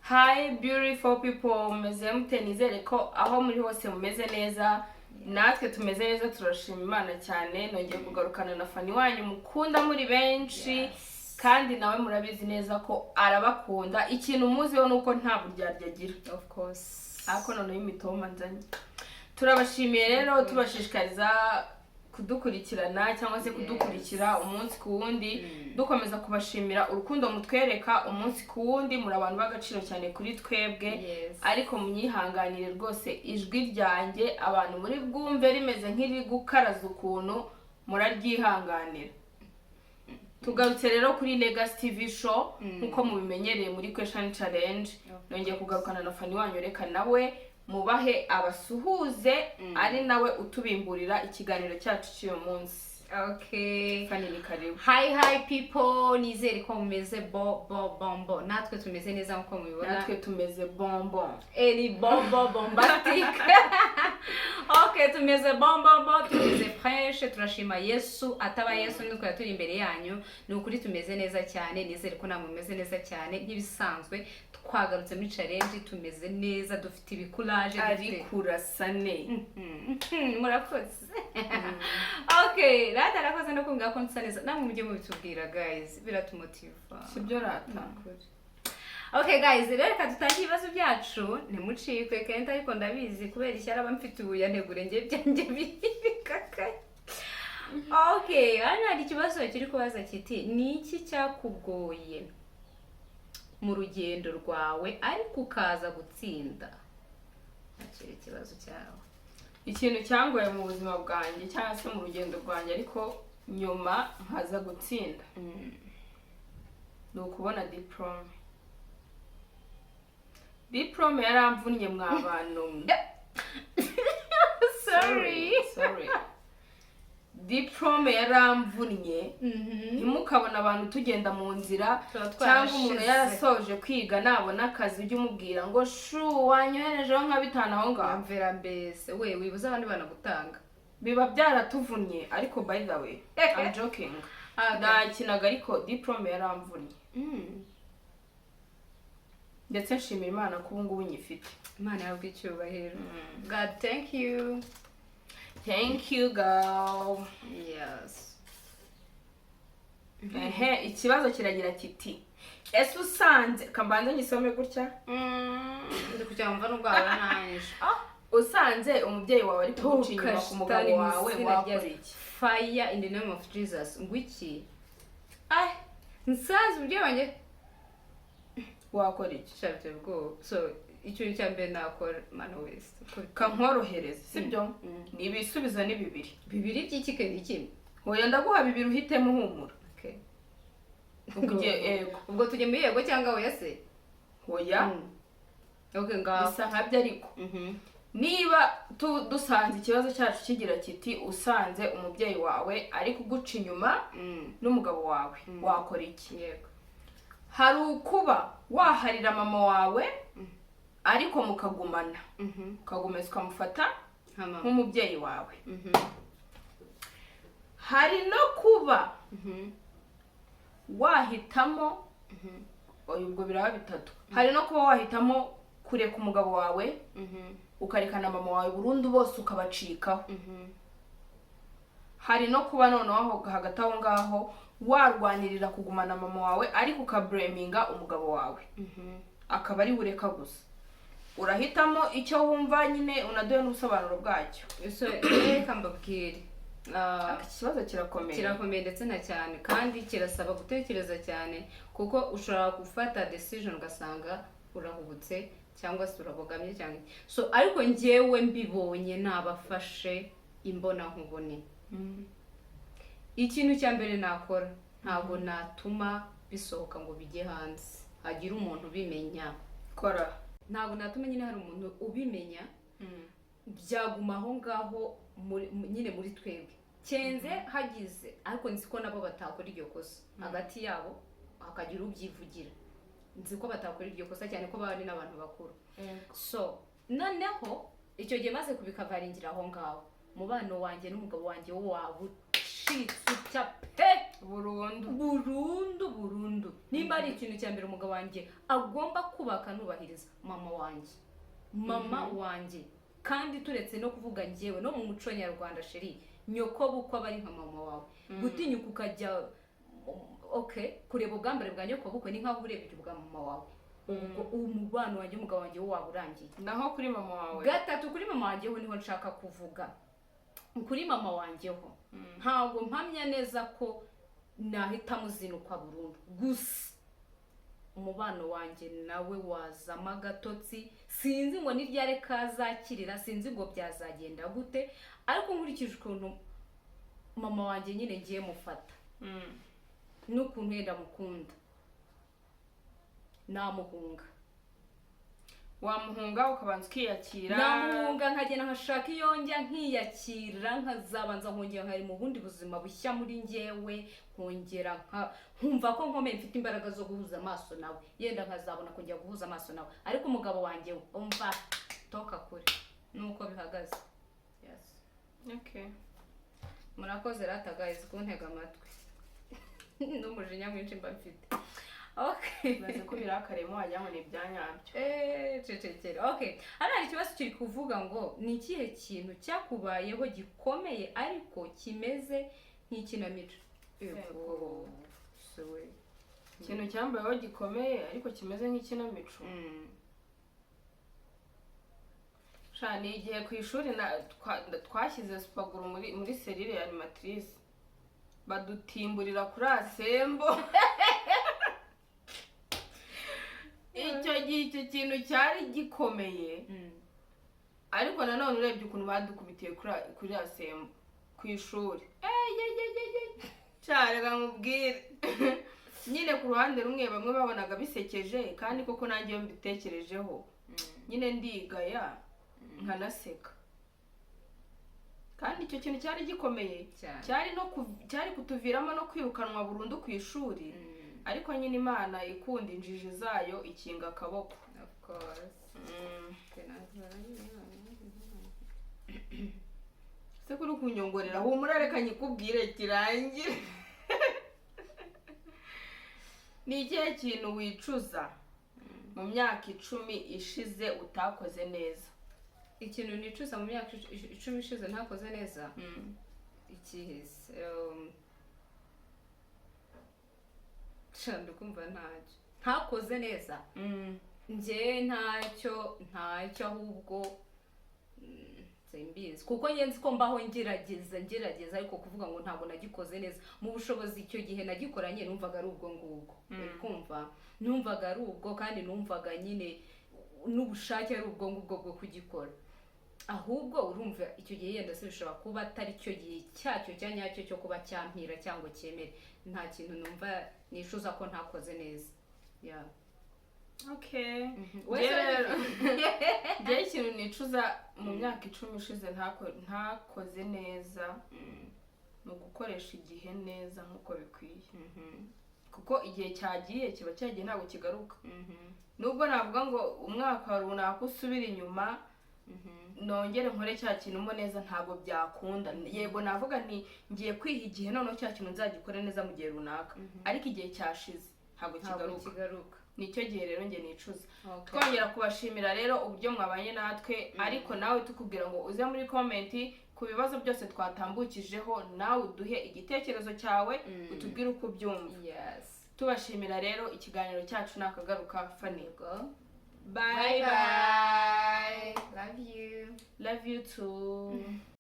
Hi beautiful people, mumeze mute? Nizere ko aho muri hose mumeze neza. Natwe tumeze neza, turashima Imana cyane. Nongeye kugarukana na Fanny wanyu mukunda muri benshi, kandi nawe murabizi neza ko arabakunda. Ikintu muziho nuko nta buryarya agira, of course. Ako noneho imitoma nzanye. Turabashimiye rero, tubashishikariza kudukurikirana cyangwa se kudukurikira umunsi ku wundi, dukomeza kubashimira urukundo mutwereka umunsi ku wundi. Muri abantu b'agaciro cyane kuri twebwe, ariko munyihanganire rwose ijwi ryanjye abantu muri bwumve rimeze nk'iri gukaraza ukuntu, muraryihanganira. Tugarutse rero kuri Legacy TV show nkuko mubimenyereye muri question challenge. Nongeye kugarukana na Fanny wanyu, reka nawe mubahe abasuhuze, ari nawe utubimburira ikiganiro cyacu cy'uyu munsi. Okay. Fanny ni karibu. Hi people, nizere ko mumeze bombo. Natwe tumeze neza nkuko mubibona. Natwe tumeze bonbon. Ni bombastic. Okay, tumeze bombo, tumeze fresh, turashima Yesu. Ataba Yesu nitwe turi imbere yanyu. Ni ukuri tumeze neza cyane, nizere ko namwe mumeze neza cyane nk'ibisanzwe. Twagarutse muri challenge, tumeze neza, dufite ibikuraje, ari kurasane. Murakoze. Okay, rata rakoze no kumva ko nsa neza. Namwe mujye mubitubwira guys, biratumotiva. Sibyo rata. Okay guys, reka dutangiye ibibazo byacu. Ntimucikwe kandi ariko ndabizi kubera ishyara bamfite ubuyanegure nge byanjye bikakaye. Okay, hano hari ikibazo kiri kubaza kiti ni iki cyakugoye mu rugendo rwawe ariko ukaza gutsinda? Akiri ikibazo cyawe. Ikintu cyangoye mu buzima bwanjye cyangwa se mu rugendo rwanjye ariko nyuma nkaza gutsinda, ni ukubona diplome yaramvunnye mwabantu. Sorry. Diplome yaramvunnye. Ntimukabona abantu tugenda mu nzira cyangwa umuntu yarasoje kwiga nabona akazi ujye umubwira ngo shu wanyoherejeho nka 5 aho ngaho. Mvera mbese we wibuza abandi bana gutanga. Biba byaratuvunye ariko by the way I'm joking. Nakinaga ariko diplome yaramvunnye. Ndetse nshimira Imana ko ubu ngubu nyifite. Imana yabwe icyubahiro. God thank you. Thank you girl. Yes. Ikibazo kiragira kiti ese usanze kambanze nyisome gutya. Ndi kucyamva n'ubwaba nanje. Usanze umubyeyi wawe ari kuguca inyuma ku mugabo wawe wakora iki? Fire in the name of Jesus. Ngwiki? Nsanze umubyeyi wanjye wakora iki? Shabye bwo. So icyo cya mbere nakora mana wese kankorohereza, sibyo? Ni ibisubizo ni bibiri. Bibiri by'ikike ni kimwe. Hoya ndaguha bibiri uhitemo humura. Okay. Ubwo tujye muri yego cyangwa oya se? Hoya. Okay ngaho. Bisa nkabyo ariko. Niba dusanze ikibazo cyacu kigira kiti usanze umubyeyi wawe ari kuguca inyuma n'umugabo wawe wakora iki? Yego. Hari ukuba waharira mama wawe ariko mukagumana, ukagumeza ukamufata nk'umubyeyi wawe. Hari no kuba wahitamo, ubwo biraba bitatu. Hari no kuba wahitamo kureka umugabo wawe ukarekana mama wawe burundu bose ukabacikaho. Hari no kuba noneho hagati aho ngaho warwanirira kugumana mama wawe ariko ukablaminga umugabo wawe akaba ari bureka gusa. Urahitamo icyo wumva nyine, unaduye n'ubusobanuro bwacyo. So reka mbabwire, ikibazo kirakomeye ndetse na cyane, kandi kirasaba gutekereza cyane kuko ushobora gufata decision ugasanga urahubutse cyangwa se urabogamye cyane. So ariko njyewe mbibonye nabafashe imbona nkubone. Ikintu cya mbere nakora, ntabwo natuma bisohoka ngo bijye hanze hagira umuntu ubimenya. Kora. Ntabwo natuma nyine hari umuntu ubimenya, byaguma aho ngaho nyine muri twebwe. Cyenze hagize ariko nzi ko nabo batakora iryo kosa. Hagati yabo hakagira ubyivugira. Nzi ko batakora iryo kosa cyane ko bari n'abantu bakuru. So noneho icyo gihe maze kubikavaringira aho ngaho, mubano wanjye n'umugabo wanjye wo wabucitse cyape burundu nimba ari ikintu cya mbere umugabo wanjye agomba kubaka nubahiriza mama wanjye kandi turetse no kuvuga njyewe no mu muco nyarwanda sheri nyoko bukwa bari nka mama wawe gutinyuka ukajya kureba ubwambare bwa nyoko bukwe ni nkaho urebye ubwa mama wawe umubano wanjye umugabo wanjye wo waba urangiye naho kuri mama wawe gatatu kuri mama wanjye ho niho nshaka kuvuga kuri mama wanjye ho ntabwo mpamya neza ko nahita muzinukwa burundu gusa umubano wanjye nawe wazama agatotsi sinzi ngo ni ryari kazakirira sinzi ngo byazagenda gute ariko nkurikije ukuntu mama wanjye nyine ngiye mufata n'ukuntu yenda mukunda namuhunga wamuhunga ukabanza ukiyakira namuhunga nkagenda nkashaka iyo njya nkiyakira nkazabanza nkongera nkari mu bundi buzima bushya muri njyewe nkongera nkumva ko nkomeye mfite imbaraga zo guhuza amaso nawe yenda nkazabona kujya guhuza amaso nawe ariko umugabo wanjye umva toka kure nuko bihagaze. Yes. Okay. Murakoze rata guys kuntega amatwi n'umujinya mwinshi mba mfite. Okay. Baze ko birakaremo wajya ngo ni ibyanyabyo. Cecekere. Okay. Hari ikibazo kiri kuvuga ngo ni ikihe kintu cyakubayeho gikomeye ariko kimeze nk'ikinamico. Yego. Sowe. Ikintu cyambayeho gikomeye ariko kimeze nk'ikinamico. Shani igihe ku ishuri twashyize supaguru muri serire ya animatrice. Badutimburira kuri asembo. Icyo kintu cyari gikomeye ariko nanone urebye ukuntu badukubitiye kuri asembo ku ishuri cyarega nkubwire nyine ku ruhande rumwe bamwe babonaga bisekeje kandi koko nanjye yo mbitekerejeho nyine ndigaya nkanaseka kandi icyo kintu cyari gikomeye cyari kutuviramo no kwirukanwa burundu ku ishuri ariko nyine Imana ikunda injiji zayo ikinga akaboko. Of course. Se kuri kunyongorera humura reka nyikubwire kirangire. Ni ikihe kintu wicuza mu myaka 10 ishize utakoze neza? Ikintu nicuza mu myaka 10 ishize ntakoze neza? Ikihise kumva ntakoze neza nje ntacyo ahubwo simbizi kuko nyenzi ko mbaho ngerageza ariko kuvuga ngo ntabwo nagikoze neza mu bushobozi icyo gihe nagikoranye numvaga ari ubwo ngubwo kumva numvaga ari ubwo kandi numvaga nyine n'ubushake ari ubwo ngubwo bwo kugikora ahubwo urumva icyo gihe yenda se bishobora kuba atari cyo gihe cyacyo cyanyacyo cyo kuba cyampira cyangwa cyemere nta kintu numva nishuza ko ntakoze neza. Yeah. Okay. Ngiye ikintu nicuza mu myaka 10 ishize ntakoze neza no gukoresha igihe neza nkuko bikwiye. Kuko igihe cyagiye kiba cyagiye ntabwo kigaruka. Nubwo navuga ngo umwaka runaka usubira inyuma nongere nkore cya kintu mo neza ntabwo byakunda. Yego navuga nti ngiye kwiha igihe none cya kintu nzagikora neza mu gihe runaka ariko igihe cyashize ntabwo kigaruka. Nicyo gihe rero nge nicuza. Twongera kubashimira rero uburyo mwabanye natwe ariko nawe tukubwira ngo uze muri comment ku bibazo byose twatambukijeho nawe uduhe igitekerezo cyawe utubwire uko byumva. Yes. Tubashimira rero ikiganiro cyacu nakagaruka Fanny. Bye bye. Love you. Love you too.